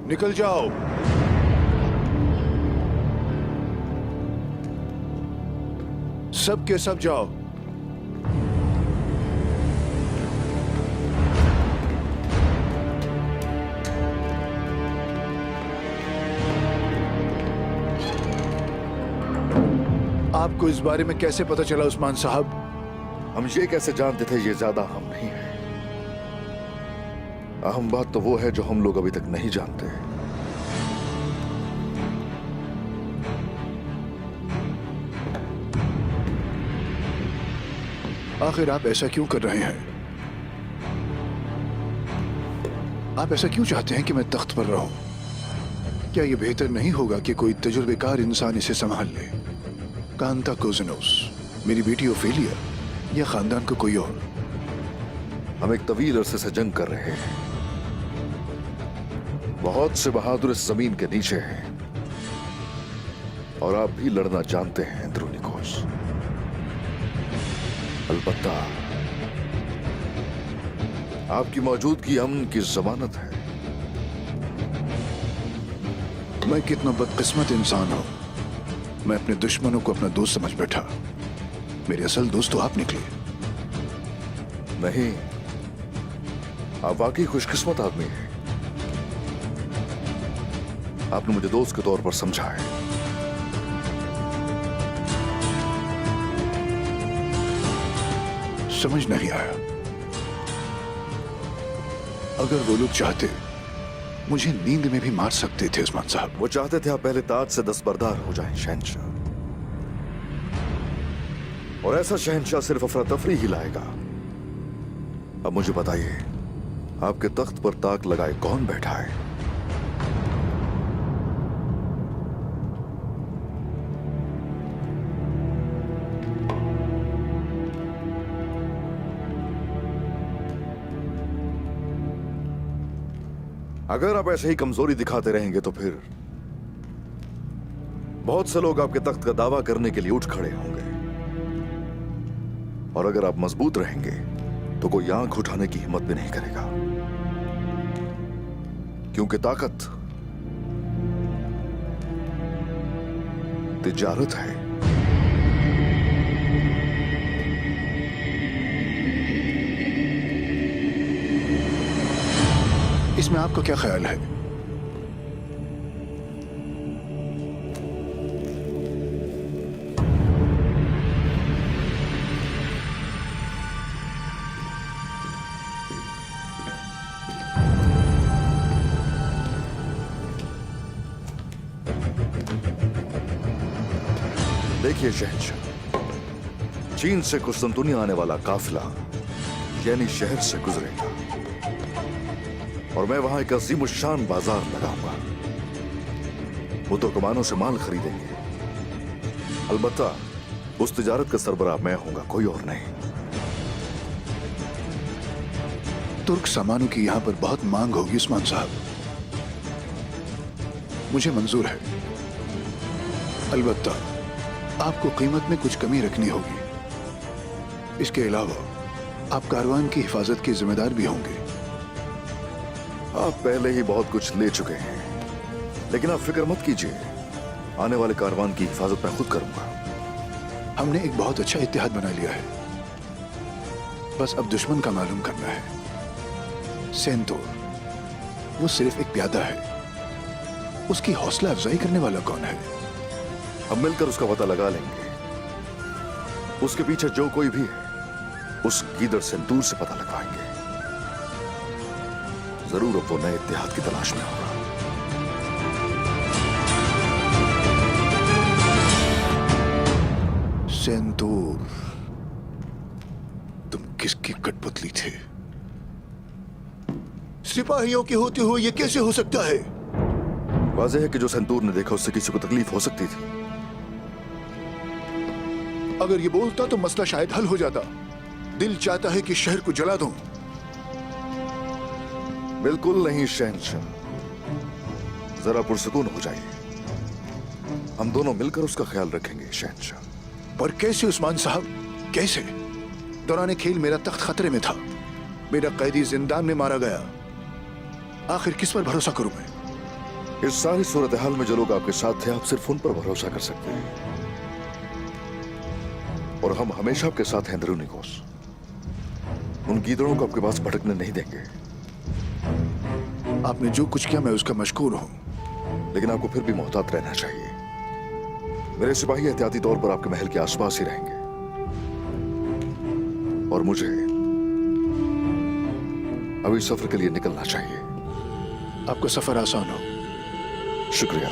निकल जाओ। सब के सब जाओ। आपको इस बारे में कैसे पता चला उस्मान साहब? हम ये कैसे जानते थे ये ज्यादा अहम नहीं है। अहम बात तो वो है जो हम लोग अभी तक नहीं जानते। आखिर आप ऐसा क्यों कर रहे हैं? आप ऐसा क्यों चाहते हैं कि मैं तख्त पर रहूं? क्या यह बेहतर नहीं होगा कि कोई तजुर्बेकार इंसान इसे संभाल ले? कांता कोज़नोस, मेरी बेटी ओफेलिया, या खानदान को कोई और? हम एक तवील अरसे से जंग कर रहे हैं। बहुत से बहादुर इस जमीन के नीचे हैं और आप भी लड़ना जानते हैं एंद्रोनिकोस। अलबत्ता आपकी मौजूदगी अमन की जमानत है। मैं कितना बदकिस्मत इंसान हूं। मैं अपने दुश्मनों को अपना दोस्त समझ बैठा। मेरे असल दोस्त तो आप निकले। नहीं, आप वाकई खुशकिस्मत आदमी हैं। आपने मुझे दोस्त के तौर पर समझा है। समझ नहीं आया। अगर वो लोग चाहते मुझे नींद में भी मार सकते थे उस्मान साहब। वो चाहते थे आप पहले ताज से दस्तबरदार हो जाएं शहंशाह, और ऐसा शहंशाह सिर्फ अफरा तफरी ही लाएगा। अब मुझे बताइए, आपके तख्त पर ताक लगाए कौन बैठा है? अगर आप ऐसे ही कमजोरी दिखाते रहेंगे तो फिर बहुत से लोग आपके तख्त का दावा करने के लिए उठ खड़े होंगे, और अगर आप मजबूत रहेंगे तो कोई आंख उठाने की हिम्मत भी नहीं करेगा, क्योंकि ताकत तिजारत है। इसमें आपका क्या ख्याल है? देखिए शहंशाह, चीन से कुस्तुनतुनिया आने वाला काफिला यानी शहर से गुजरेगा, और मैं वहां एक अज़ीमुश्शान बाजार लगाऊंगा। वो तो कमानों से माल खरीदेंगे। अलबत्ता उस तिजारत का सरबराह मैं होऊंगा, कोई और नहीं। तुर्क सामानों की यहां पर बहुत मांग होगी उस्मान साहब। मुझे मंजूर है। अलबत्ता आपको कीमत में कुछ कमी रखनी होगी। इसके अलावा आप कारवान की हिफाजत के जिम्मेदार भी होंगे। आप पहले ही बहुत कुछ ले चुके हैं, लेकिन आप फिक्र मत कीजिए, आने वाले कारवान की हिफाजत मैं खुद करूंगा। हमने एक बहुत अच्छा इत्तेहाद बना लिया है, बस अब दुश्मन का मालूम करना है। सेंतोर, वो सिर्फ एक प्यादा है, उसकी हौसला अफजाई करने वाला कौन है? हम मिलकर उसका पता लगा लेंगे। उसके पीछे जो कोई भी है, उस गीदड़ सेंतूर से पता लगवाएंगे। जरूर अब वो नए इत्तेहाद की तलाश में होगा। सेंतूर, तुम किसकी कठपुतली थे? सिपाहियों के होते हुए ये कैसे हो सकता है? वाज़ेह है कि जो सेंतूर ने देखा उससे किसी को तकलीफ हो सकती थी। अगर ये बोलता तो मसला शायद हल हो जाता। दिल चाहता है कि शहर को जला दूं। बिल्कुल नहीं शहंशाह, जरा पुरसुकून हो जाइए। हम दोनों मिलकर उसका ख्याल रखेंगे शहंशाह। पर कैसे उस्मान साहब, कैसे? दौरान खेल मेरा तख्त खतरे में था, मेरा कैदी जिंदान में मारा गया। आखिर किस पर भरोसा करूं मैं? इस सारी सूरत हाल में जो लोग आपके साथ थे, आप सिर्फ उन पर भरोसा कर सकते हैं, और हम हमेशा आपके साथ हैं अंदरूनी कोस। उन गीदड़ों को आपके पास भटकने नहीं देंगे। आपने जो कुछ किया मैं उसका मशकूर हूं। लेकिन आपको फिर भी मोहतात रहना चाहिए। मेरे सिपाही एहतियाती तौर पर आपके महल के आसपास ही रहेंगे, और मुझे अभी सफर के लिए निकलना चाहिए। आपका सफर आसान हो। शुक्रिया।